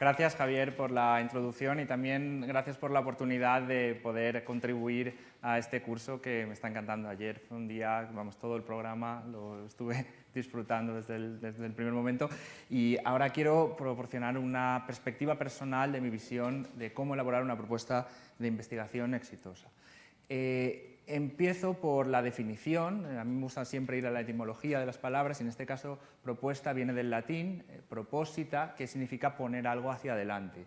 Gracias, Javier, por la introducción y también gracias por la oportunidad de poder contribuir a este curso que me está encantando. Ayer fue un día, vamos, todo el programa lo estuve disfrutando desde el primer momento y ahora quiero proporcionar una perspectiva personal de mi visión de cómo elaborar una propuesta de investigación exitosa. Empiezo por la definición. A mí me gusta siempre ir a la etimología de las palabras, y en este caso propuesta viene del latín proposita, que significa poner algo hacia adelante.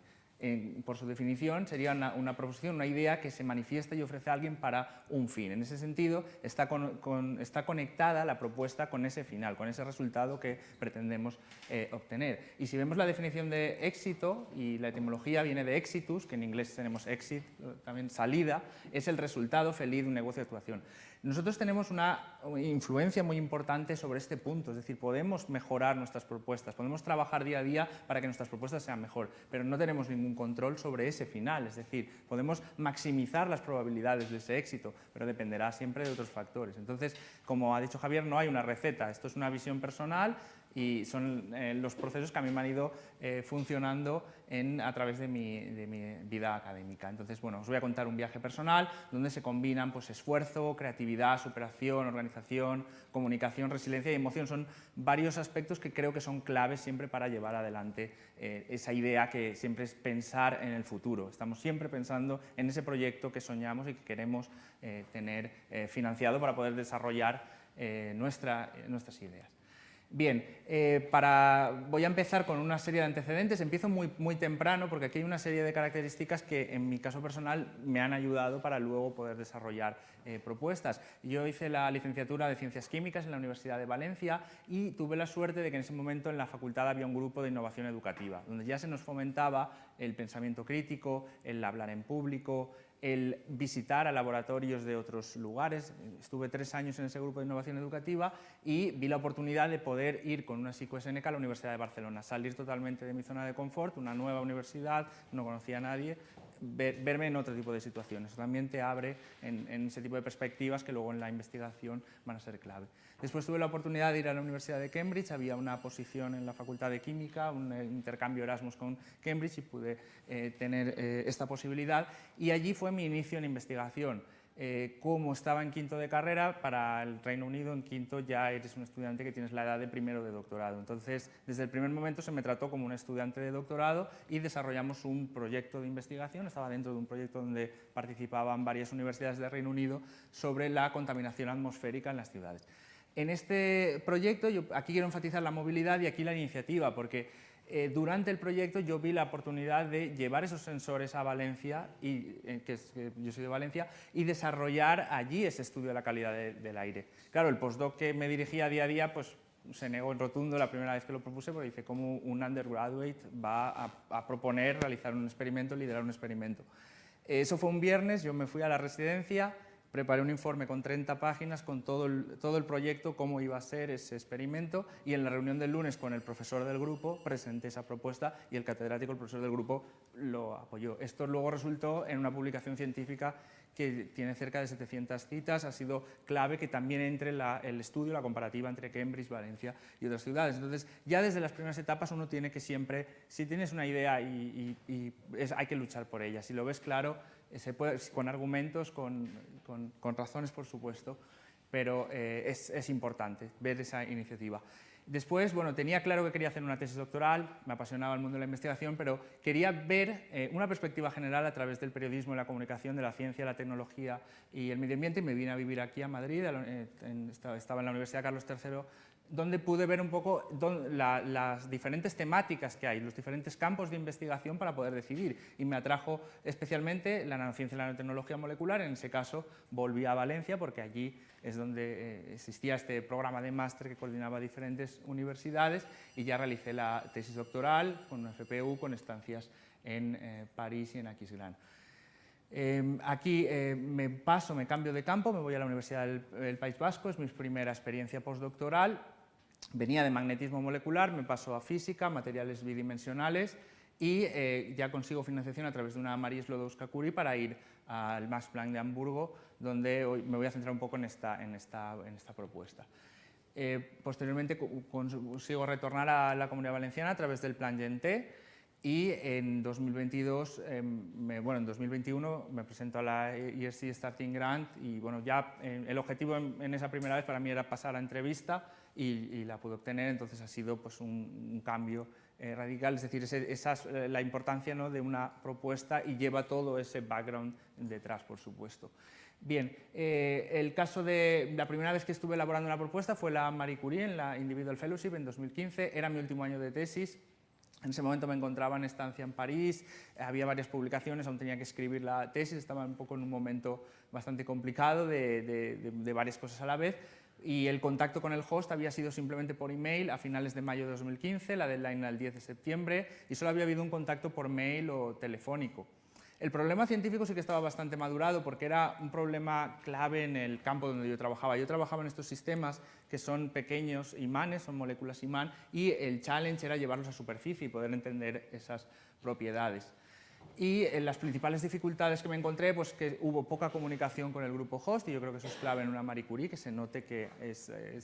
Por su definición sería una proposición, una idea que se manifiesta y ofrece a alguien para un fin. En ese sentido está conectada la propuesta con ese final, con ese resultado que pretendemos obtener. Y si vemos la definición de éxito, y la etimología viene de exitus, que en inglés tenemos exit, también salida, es el resultado feliz de un negocio de actuación. Nosotros tenemos una influencia muy importante sobre este punto, es decir, podemos mejorar nuestras propuestas, podemos trabajar día a día para que nuestras propuestas sean mejor, pero no tenemos ningún control sobre ese final, es decir, podemos maximizar las probabilidades de ese éxito, pero dependerá siempre de otros factores. Entonces, como ha dicho Javier, no hay una receta, esto es una visión personal y son los procesos que a mí me han ido funcionando a través de mi vida académica. Entonces, bueno, os voy a contar un viaje personal donde se combinan pues, esfuerzo, creatividad, superación, organización, comunicación, resiliencia y emoción. Son varios aspectos que creo que son claves siempre para llevar adelante esa idea que siempre es pensar en el futuro. Estamos siempre pensando en ese proyecto que soñamos y que queremos tener financiado para poder desarrollar nuestras ideas. Bien, voy a empezar con una serie de antecedentes. Empiezo muy temprano porque aquí hay una serie de características que en mi caso personal me han ayudado para luego poder desarrollar propuestas. Yo hice la licenciatura de Ciencias Químicas en la Universidad de Valencia y tuve la suerte de que en ese momento en la facultad había un grupo de innovación educativa, donde ya se nos fomentaba el pensamiento crítico, el hablar en público, el visitar a laboratorios de otros lugares. Estuve 3 años en ese grupo de innovación educativa y vi la oportunidad de poder ir con una psico-SNK a la Universidad de Barcelona, salir totalmente de mi zona de confort, una nueva universidad, no conocía a nadie, verme en otro tipo de situaciones. También te abre en ese tipo de perspectivas que luego en la investigación van a ser clave. Después tuve la oportunidad de ir a la Universidad de Cambridge, había una posición en la Facultad de Química, un intercambio Erasmus con Cambridge y pude tener esta posibilidad y allí fue mi inicio en investigación. Como estaba en quinto de carrera, para el Reino Unido en quinto ya eres un estudiante que tienes la edad de primero de doctorado. Entonces, desde el primer momento se me trató como un estudiante de doctorado y desarrollamos un proyecto de investigación. Estaba dentro de un proyecto donde participaban varias universidades del Reino Unido sobre la contaminación atmosférica en las ciudades. En este proyecto, aquí quiero enfatizar la movilidad y aquí la iniciativa, porque durante el proyecto yo vi la oportunidad de llevar esos sensores a Valencia, yo soy de Valencia, y desarrollar allí ese estudio de la calidad del aire. Claro, el postdoc que me dirigía día a día pues, se negó en rotundo la primera vez que lo propuse, porque dice cómo un undergraduate va a proponer realizar un experimento, liderar un experimento. Eso fue un viernes, yo me fui a la residencia, preparé un informe con 30 páginas con todo el proyecto, cómo iba a ser ese experimento, y en la reunión del lunes con el profesor del grupo presenté esa propuesta y el catedrático, el profesor del grupo, lo apoyó. Esto luego resultó en una publicación científica que tiene cerca de 700 citas, ha sido clave que también entre el estudio, la comparativa entre Cambridge, Valencia y otras ciudades. Entonces, ya desde las primeras etapas uno tiene que siempre, si tienes una idea hay que luchar por ella, si lo ves claro, se puede, con argumentos, con razones, por supuesto, pero es importante ver esa iniciativa. Después, bueno, tenía claro que quería hacer una tesis doctoral, me apasionaba el mundo de la investigación, pero quería ver una perspectiva general a través del periodismo y la comunicación, de la ciencia, la tecnología y el medio ambiente, y me vine a vivir aquí a Madrid, estaba en la Universidad Carlos III, donde pude ver un poco las diferentes temáticas que hay, los diferentes campos de investigación para poder decidir. Y me atrajo especialmente la nanociencia y la nanotecnología molecular. En ese caso volví a Valencia porque allí es donde existía este programa de máster que coordinaba diferentes universidades y ya realicé la tesis doctoral con una FPU, con estancias en París y en Aquisgrán. Aquí me cambio de campo, me voy a la Universidad del País Vasco, es mi primera experiencia postdoctoral. Venía de magnetismo molecular, me paso a física, materiales bidimensionales y ya consigo financiación a través de una Marie Sklodowska-Curie para ir al Max Planck de Hamburgo, donde hoy me voy a centrar un poco en esta propuesta. Posteriormente consigo retornar a la Comunidad Valenciana a través del Plan GENT y en 2022, en 2021 me presento a la ESC Starting Grant y bueno, ya el objetivo en esa primera vez para mí era pasar a entrevista y la pude obtener, entonces ha sido pues un cambio radical, es decir, esa es la importancia, ¿no?, de una propuesta y lleva todo ese background detrás, por supuesto. Bien, el caso de la primera vez que estuve elaborando una propuesta fue la Marie Curie en la Individual Fellowship en 2015, era mi último año de tesis. En ese momento me encontraba en estancia en París, había varias publicaciones, aún tenía que escribir la tesis, estaba un poco en un momento bastante complicado de varias cosas a la vez, y el contacto con el host había sido simplemente por email a finales de mayo de 2015, la deadline era el 10 de septiembre, y solo había habido un contacto por mail o telefónico. El problema científico sí que estaba bastante madurado porque era un problema clave en el campo donde yo trabajaba. Yo trabajaba en estos sistemas que son pequeños imanes, son moléculas imán, y el challenge era llevarlos a superficie y poder entender esas propiedades. Y las principales dificultades que me encontré, pues que hubo poca comunicación con el grupo host, y yo creo que eso es clave en una Marie Curie, que se note que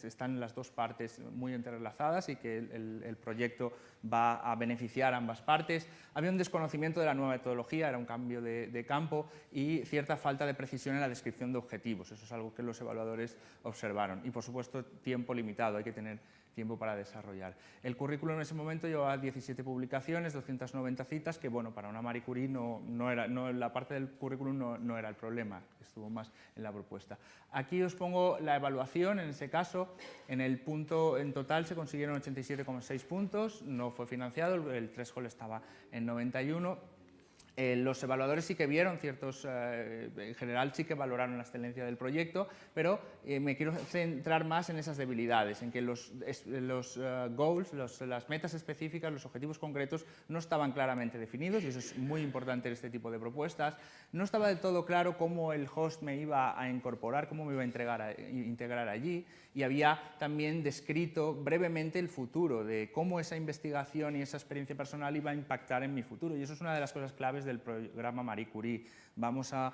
están las dos partes muy entrelazadas y que el proyecto va a beneficiar a ambas partes. Había un desconocimiento de la nueva metodología, era un cambio de campo, y cierta falta de precisión en la descripción de objetivos. Eso es algo que los evaluadores observaron. Y, por supuesto, tiempo limitado, hay que tener tiempo para desarrollar. El currículum en ese momento llevaba 17 publicaciones, 290 citas, que bueno, para una Marie Curie la parte del currículum no era el problema, estuvo más en la propuesta. Aquí os pongo la evaluación, en ese caso, en total se consiguieron 87,6 puntos, no fue financiado, el threshold estaba en 91. Los evaluadores sí que vieron en general sí que valoraron la excelencia del proyecto, pero me quiero centrar más en esas debilidades, en que los goals, las metas específicas, los objetivos concretos no estaban claramente definidos, y eso es muy importante en este tipo de propuestas. No estaba del todo claro cómo el host me iba a incorporar, cómo me iba a integrar allí, y había también descrito brevemente el futuro, de cómo esa investigación y esa experiencia personal iba a impactar en mi futuro, y eso es una de las cosas claves del programa Marie Curie. Vamos a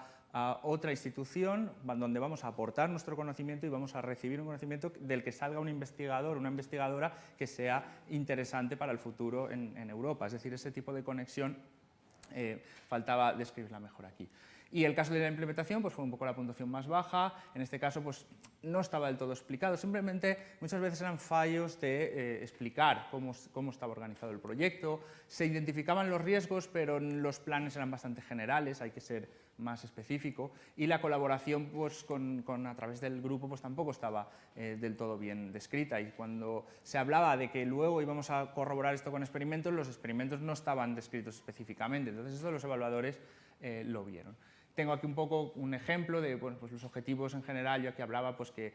otra institución donde vamos a aportar nuestro conocimiento y vamos a recibir un conocimiento del que salga un investigador, una investigadora que sea interesante para el futuro en Europa. Es decir, ese tipo de conexión faltaba describirla mejor aquí. Y el caso de la implementación pues fue un poco la puntuación más baja. En este caso pues no estaba del todo explicado, simplemente muchas veces eran fallos de explicar cómo estaba organizado el proyecto. Se identificaban los riesgos, pero los planes eran bastante generales, hay que ser más específico, y la colaboración pues, a través del grupo pues, tampoco estaba del todo bien descrita, y cuando se hablaba de que luego íbamos a corroborar esto con experimentos, los experimentos no estaban descritos específicamente, entonces eso los evaluadores lo vieron. Tengo aquí un poco un ejemplo de pues los objetivos en general. Yo aquí hablaba pues, que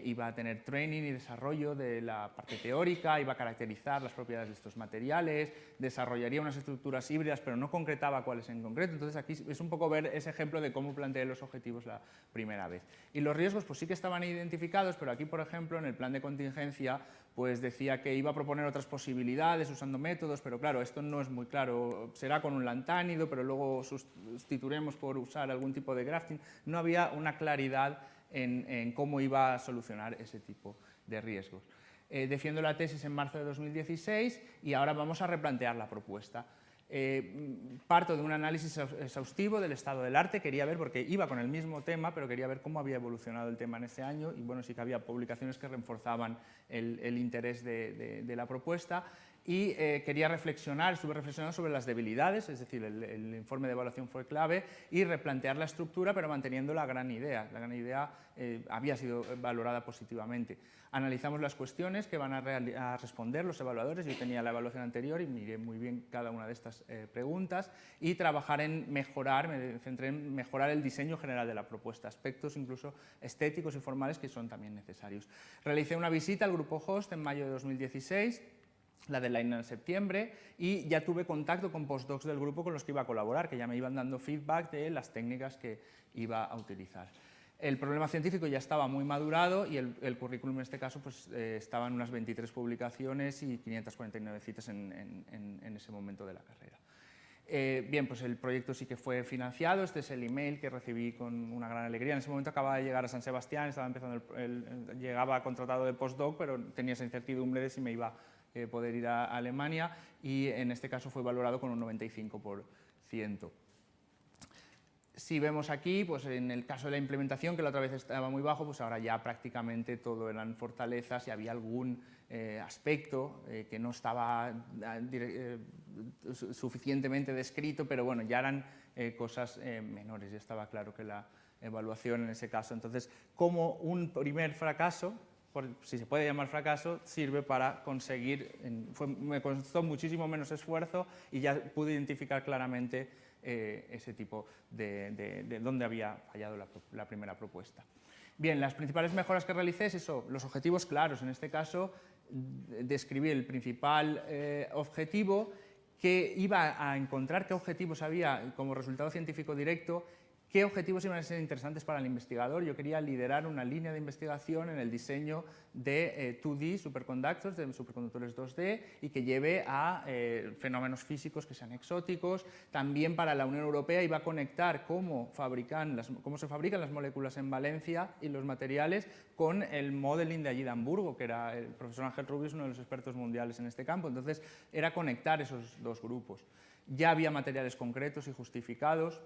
iba a tener training y desarrollo de la parte teórica, iba a caracterizar las propiedades de estos materiales, desarrollaría unas estructuras híbridas, pero no concretaba cuáles en concreto. Entonces aquí es un poco ver ese ejemplo de cómo planteé los objetivos la primera vez. Y los riesgos pues sí que estaban identificados, pero aquí, por ejemplo, en el plan de contingencia, pues decía que iba a proponer otras posibilidades usando métodos, pero claro, esto no es muy claro. Será con un lantánido, pero luego sustituiremos por usar algún tipo de grafting. No había una claridad en cómo iba a solucionar ese tipo de riesgos. Defiendo la tesis en marzo de 2016 y ahora vamos a replantear la propuesta. Parto de un análisis exhaustivo del estado del arte, quería ver, porque iba con el mismo tema, pero quería ver cómo había evolucionado el tema en ese año, y bueno, sí que había publicaciones que reforzaban el interés de la propuesta, y quería estuve reflexionando sobre las debilidades, es decir, el informe de evaluación fue clave, y replantear la estructura, pero manteniendo la gran idea. La gran idea había sido valorada positivamente. Analizamos las cuestiones que van a responder los evaluadores. Yo tenía la evaluación anterior y miré muy bien cada una de estas preguntas, y trabajar en mejorar, me centré en mejorar el diseño general de la propuesta, aspectos incluso estéticos y formales que son también necesarios. Realicé una visita al grupo host en mayo de 2016, la deadline en septiembre, y ya tuve contacto con postdocs del grupo con los que iba a colaborar, que ya me iban dando feedback de las técnicas que iba a utilizar. El problema científico ya estaba muy madurado, y el currículum en este caso pues, estaba en unas 23 publicaciones y 549 citas en ese momento de la carrera. Bien, pues el proyecto sí que fue financiado. Este es el email que recibí con una gran alegría. En ese momento acababa de llegar a San Sebastián, llegaba contratado de postdoc, pero tenía esa incertidumbre de si me iba poder ir a Alemania, y en este caso fue valorado con un 95%. Si vemos aquí, pues en el caso de la implementación, que la otra vez estaba muy bajo, pues ahora ya prácticamente todo eran fortalezas y había algún aspecto que no estaba suficientemente descrito, pero bueno, ya eran cosas menores, ya estaba claro que la evaluación en ese caso. Entonces, como un primer fracaso, si se puede llamar fracaso, sirve para conseguir, me costó muchísimo menos esfuerzo y ya pude identificar claramente ese tipo de dónde había fallado la primera propuesta. Bien, las principales mejoras que realicé es eso, los objetivos claros, en este caso describí el principal objetivo, que iba a encontrar qué objetivos había como resultado científico directo, qué objetivos iban a ser interesantes para el investigador. Yo quería liderar una línea de investigación en el diseño de 2D superconductors, de superconductores 2D, y que lleve a fenómenos físicos que sean exóticos. También para la Unión Europea iba a conectar cómo se fabrican las moléculas en Valencia y los materiales con el modeling de allí de Hamburgo, que era el profesor Ángel Rubius, uno de los expertos mundiales en este campo. Entonces, era conectar esos dos grupos. Ya había materiales concretos y justificados.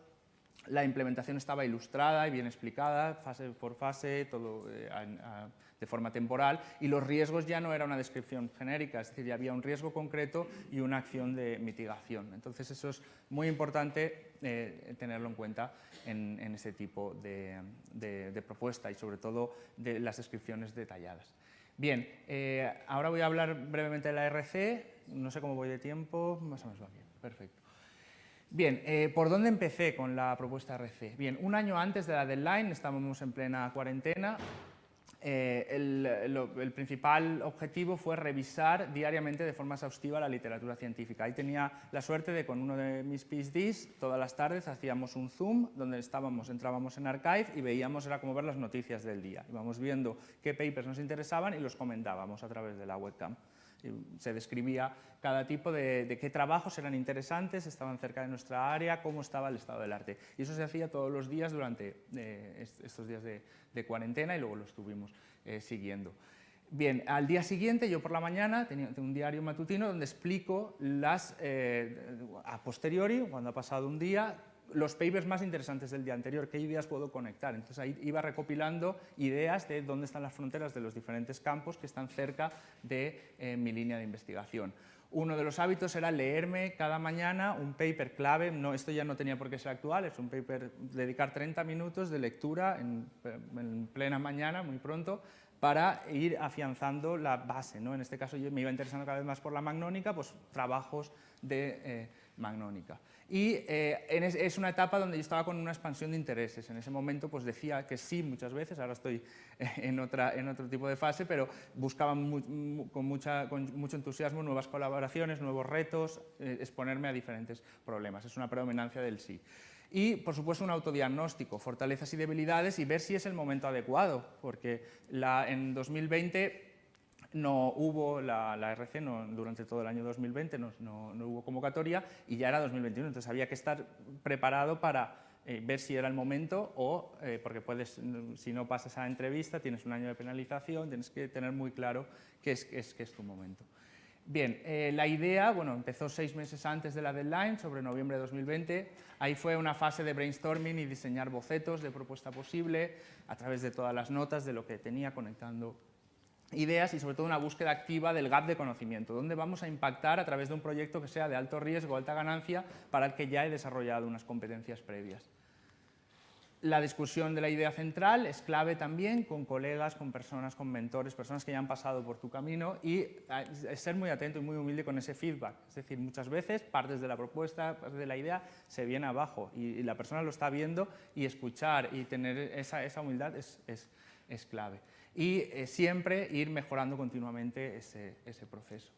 La implementación estaba ilustrada y bien explicada, fase por fase, todo de forma temporal, y los riesgos ya no era una descripción genérica, es decir, ya había un riesgo concreto y una acción de mitigación. Entonces, eso es muy importante tenerlo en cuenta en este tipo de propuesta y, sobre todo, de las descripciones detalladas. Bien, ahora voy a hablar brevemente de la RC, no sé cómo voy de tiempo, más o menos va bien, perfecto. Bien, ¿por dónde empecé con la propuesta RC? Bien, un año antes de la deadline, estábamos en plena cuarentena, el principal objetivo fue revisar diariamente de forma exhaustiva la literatura científica. Ahí tenía la suerte de, con uno de mis PhDs, todas las tardes hacíamos un Zoom donde entrábamos en Archive y veíamos, era como ver las noticias del día. Íbamos viendo qué papers nos interesaban y los comentábamos a través de la webcam. Se describía cada tipo de qué trabajos eran interesantes, estaban cerca de nuestra área, cómo estaba el estado del arte. Y eso se hacía todos los días durante estos días de cuarentena y luego lo estuvimos siguiendo. Bien, al día siguiente, yo por la mañana, tengo un diario matutino donde explico a posteriori, cuando ha pasado un día, los papers más interesantes del día anterior, qué ideas puedo conectar. Entonces ahí iba recopilando ideas de dónde están las fronteras de los diferentes campos que están cerca de mi línea de investigación. Uno de los hábitos era leerme cada mañana un paper clave, esto ya no tenía por qué ser actual, es un paper, dedicar 30 minutos de lectura en plena mañana, muy pronto, para ir afianzando la base, ¿no? En este caso yo me iba interesando cada vez más por la magnónica, pues trabajos de magnónica. Y es una etapa donde yo estaba con una expansión de intereses. En ese momento pues decía que sí muchas veces, ahora estoy en otro tipo de fase, pero buscaba con mucho entusiasmo nuevas colaboraciones, nuevos retos, exponerme a diferentes problemas. Es una predominancia del sí. Y, por supuesto, un autodiagnóstico, fortalezas y debilidades, y ver si es el momento adecuado, porque en 2020 no hubo la RC, durante todo el año 2020 no hubo convocatoria y ya era 2021, entonces había que estar preparado para ver si era el momento o, porque si no pasas a la entrevista, tienes un año de penalización, tienes que tener muy claro que es tu momento. Bien, la idea, empezó 6 meses antes de la deadline, sobre noviembre de 2020. Ahí fue una fase de brainstorming y diseñar bocetos de propuesta posible a través de todas las notas de lo que tenía, conectando ideas y sobre todo una búsqueda activa del gap de conocimiento, donde vamos a impactar a través de un proyecto que sea de alto riesgo, alta ganancia, para el que ya he desarrollado unas competencias previas. La discusión de la idea central es clave también con colegas, con personas, con mentores, personas que ya han pasado por tu camino y ser muy atento y muy humilde con ese feedback. Es decir, muchas veces partes de la propuesta, partes de la idea se viene abajo y la persona lo está viendo y escuchar y tener esa humildad es clave. Y siempre ir mejorando continuamente ese proceso.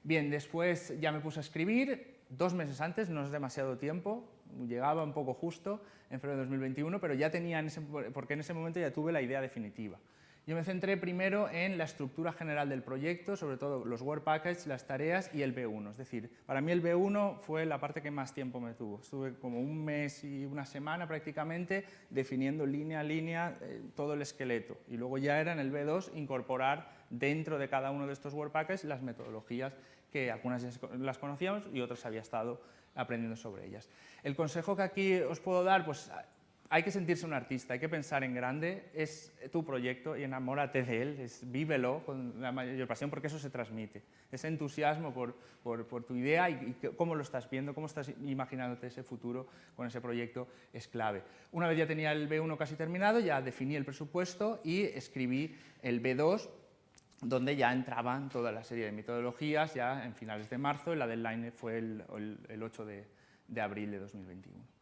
Bien, después ya me puse a escribir, 2 meses antes, no es demasiado tiempo, llegaba un poco justo en febrero de 2021, pero ya tenía, porque en ese momento ya tuve la idea definitiva. Yo me centré primero en la estructura general del proyecto, sobre todo los Work Packages, las tareas y el B1. Es decir, para mí el B1 fue la parte que más tiempo me tuvo. Estuve como un mes y una semana prácticamente definiendo línea a línea todo el esqueleto. Y luego ya era en el B2 incorporar dentro de cada uno de estos Work Packages las metodologías que algunas ya las conocíamos y otras había estado aprendiendo sobre ellas. El consejo que aquí os puedo dar, pues hay que sentirse un artista, hay que pensar en grande, es tu proyecto y enamórate de él, vívelo con la mayor pasión porque eso se transmite. Ese entusiasmo por tu idea y cómo lo estás viendo, cómo estás imaginándote ese futuro con ese proyecto es clave. Una vez ya tenía el B1 casi terminado, ya definí el presupuesto y escribí el B2, donde ya entraban toda la serie de metodologías ya en finales de marzo y la deadline fue el 8 de abril de 2021.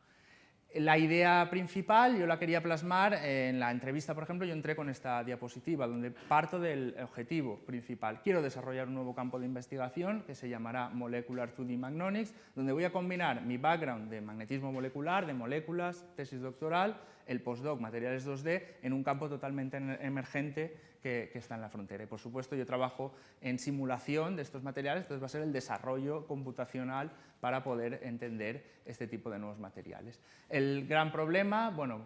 La idea principal yo la quería plasmar en la entrevista, por ejemplo, yo entré con esta diapositiva donde parto del objetivo principal. Quiero desarrollar un nuevo campo de investigación que se llamará Molecular 2D Magnonics, donde voy a combinar mi background de magnetismo molecular, de moléculas, tesis doctoral, el postdoc, materiales 2D, en un campo totalmente emergente que está en la frontera. Y por supuesto yo trabajo en simulación de estos materiales, entonces va a ser el desarrollo computacional para poder entender este tipo de nuevos materiales. El gran problema, bueno,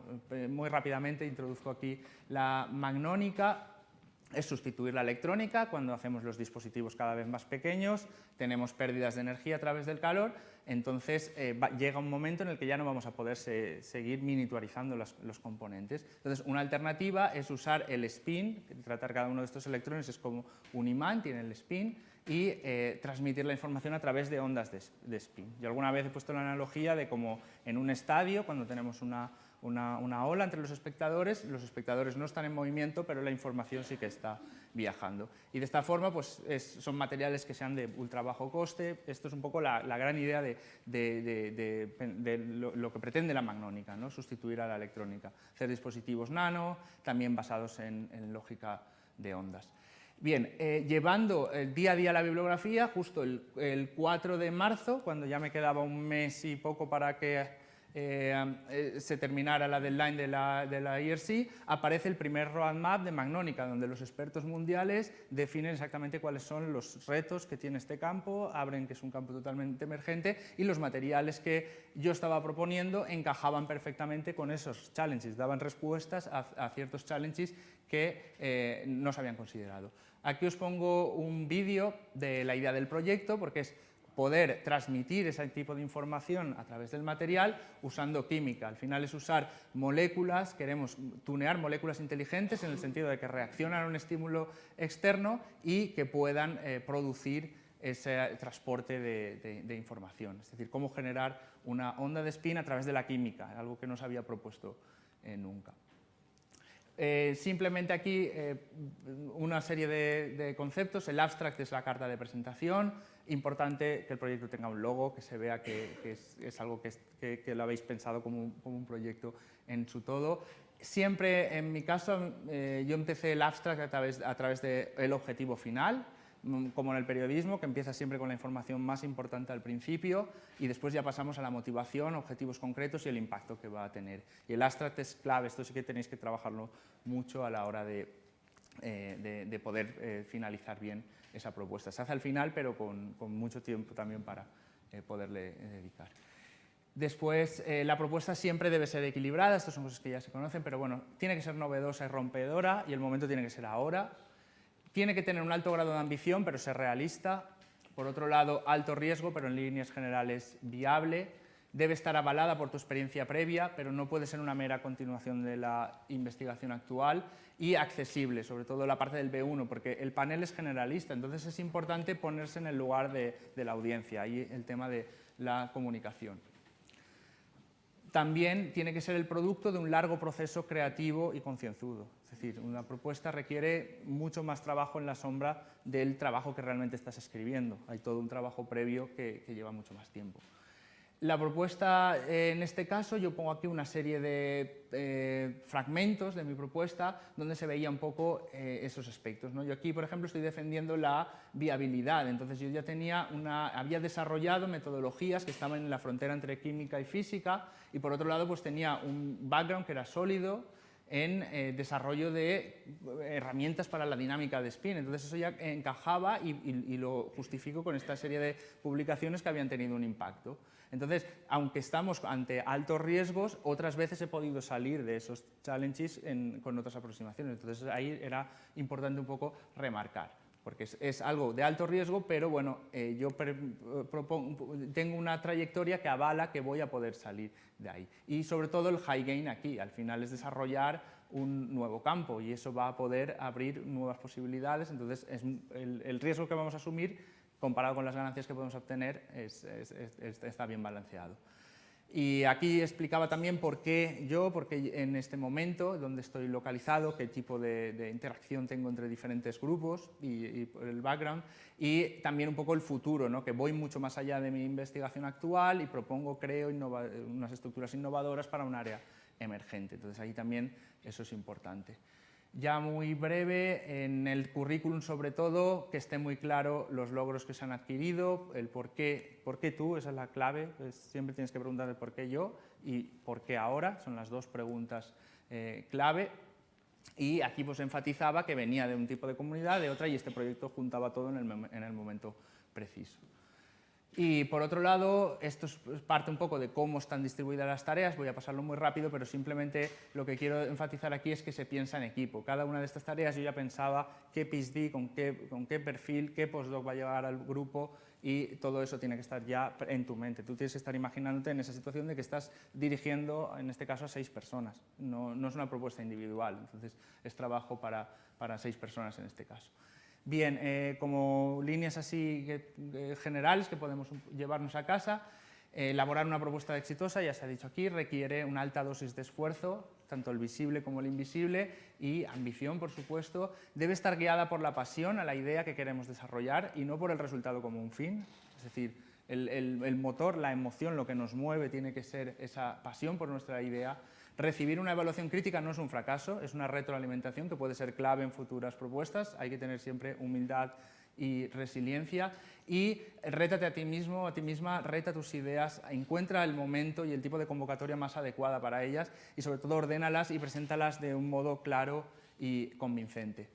muy rápidamente introduzco aquí la magnónica, es sustituir la electrónica cuando hacemos los dispositivos cada vez más pequeños, tenemos pérdidas de energía a través del calor, entonces llega un momento en el que ya no vamos a poder seguir miniaturizando los componentes. Entonces, una alternativa es usar el spin, tratar cada uno de estos electrones es como un imán, tiene el spin, y transmitir la información a través de ondas de spin. Yo alguna vez he puesto la analogía de como en un estadio, cuando tenemos una ola entre los espectadores no están en movimiento, pero la información sí que está viajando. Y de esta forma pues, son materiales que sean de ultra bajo coste. Esto es un poco la gran idea de lo que pretende la magnónica, ¿no? Sustituir a la electrónica. Hacer dispositivos nano, también basados en lógica de ondas. Bien, llevando día a día la bibliografía, justo el 4 de marzo, cuando ya me quedaba un mes y poco para que se terminara la deadline de la ERC, aparece el primer roadmap de magnónica, donde los expertos mundiales definen exactamente cuáles son los retos que tiene este campo, abren que es un campo totalmente emergente y los materiales que yo estaba proponiendo encajaban perfectamente con esos challenges, daban respuestas a ciertos challenges que no se habían considerado. Aquí os pongo un vídeo de la idea del proyecto, porque es poder transmitir ese tipo de información a través del material usando química. Al final es usar moléculas, queremos tunear moléculas inteligentes en el sentido de que reaccionan a un estímulo externo y que puedan producir ese transporte de información. Es decir, cómo generar una onda de spin a través de la química, algo que no se había propuesto nunca. Simplemente aquí una serie de conceptos. El abstract es la carta de presentación. Importante que el proyecto tenga un logo, que se vea que es algo que lo habéis pensado como un proyecto en su todo. Siempre, en mi caso, yo empecé el abstract a través del objetivo final, como en el periodismo, que empieza siempre con la información más importante al principio y después ya pasamos a la motivación, objetivos concretos y el impacto que va a tener. Y el abstract es clave, esto sí que tenéis que trabajarlo mucho a la hora de poder finalizar bien esa propuesta. Se hace al final, pero con mucho tiempo también para poderle dedicar. Después, la propuesta siempre debe ser equilibrada, estas son cosas que ya se conocen, pero bueno, tiene que ser novedosa y rompedora y el momento tiene que ser ahora. Tiene que tener un alto grado de ambición, pero ser realista. Por otro lado, alto riesgo, pero en líneas generales viable. Debe estar avalada por tu experiencia previa, pero no puede ser una mera continuación de la investigación actual. Y accesible, sobre todo la parte del B1, porque el panel es generalista, entonces es importante ponerse en el lugar de la audiencia, ahí el tema de la comunicación. También tiene que ser el producto de un largo proceso creativo y concienzudo. Es decir, una propuesta requiere mucho más trabajo en la sombra del trabajo que realmente estás escribiendo. Hay todo un trabajo previo que lleva mucho más tiempo. La propuesta, en este caso, yo pongo aquí una serie de fragmentos de mi propuesta donde se veía un poco esos aspectos, ¿no? Yo aquí, por ejemplo, estoy defendiendo la viabilidad. Entonces, yo ya había desarrollado metodologías que estaban en la frontera entre química y física y, por otro lado, pues tenía un background que era sólido, en desarrollo de herramientas para la dinámica de spin. Entonces eso ya encajaba y lo justifico con esta serie de publicaciones que habían tenido un impacto. Entonces, aunque estamos ante altos riesgos, otras veces he podido salir de esos challenges con otras aproximaciones. Entonces ahí era importante un poco remarcar, porque es algo de alto riesgo, pero bueno, yo tengo una trayectoria que avala que voy a poder salir de ahí. Y sobre todo el high gain aquí, al final es desarrollar un nuevo campo y eso va a poder abrir nuevas posibilidades, entonces el riesgo que vamos a asumir comparado con las ganancias que podemos obtener está bien balanceado. Y aquí explicaba también por qué en este momento, donde estoy localizado, qué tipo de interacción tengo entre diferentes grupos y el background, y también un poco el futuro, ¿no? Que voy mucho más allá de mi investigación actual y creo unas estructuras innovadoras para un área emergente. Entonces ahí también eso es importante. Ya muy breve, en el currículum sobre todo, que esté muy claro los logros que se han adquirido, el por qué tú, esa es la clave, pues siempre tienes que preguntar el por qué yo y por qué ahora, son las dos preguntas clave. Y aquí pues enfatizaba que venía de un tipo de comunidad, de otra, y este proyecto juntaba todo en el momento preciso. Y por otro lado, esto es parte un poco de cómo están distribuidas las tareas, voy a pasarlo muy rápido, pero simplemente lo que quiero enfatizar aquí es que se piensa en equipo. Cada una de estas tareas yo ya pensaba qué PhD, con qué perfil, qué postdoc va a llevar al grupo y todo eso tiene que estar ya en tu mente. Tú tienes que estar imaginándote en esa situación de que estás dirigiendo, en este caso, a 6 personas. No es una propuesta individual, entonces es trabajo para 6 personas en este caso. Bien, como líneas así generales que podemos llevarnos a casa, elaborar una propuesta exitosa, ya se ha dicho aquí, requiere una alta dosis de esfuerzo, tanto el visible como el invisible, y ambición, por supuesto. Debe estar guiada por la pasión a la idea que queremos desarrollar y no por el resultado como un fin. Es decir, el motor, la emoción, lo que nos mueve tiene que ser esa pasión por nuestra idea. Recibir una evaluación crítica no es un fracaso, es una retroalimentación que puede ser clave en futuras propuestas. Hay que tener siempre humildad y resiliencia. Y rétate a ti mismo, a ti misma, reta tus ideas, encuentra el momento y el tipo de convocatoria más adecuada para ellas y sobre todo ordénalas y preséntalas de un modo claro y convincente.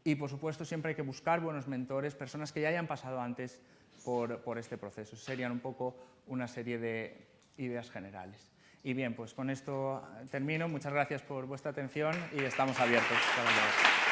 Y por supuesto siempre hay que buscar buenos mentores, personas que ya hayan pasado antes por este proceso. Serían un poco una serie de ideas generales. Y bien, pues con esto termino. Muchas gracias por vuestra atención y estamos abiertos para leer.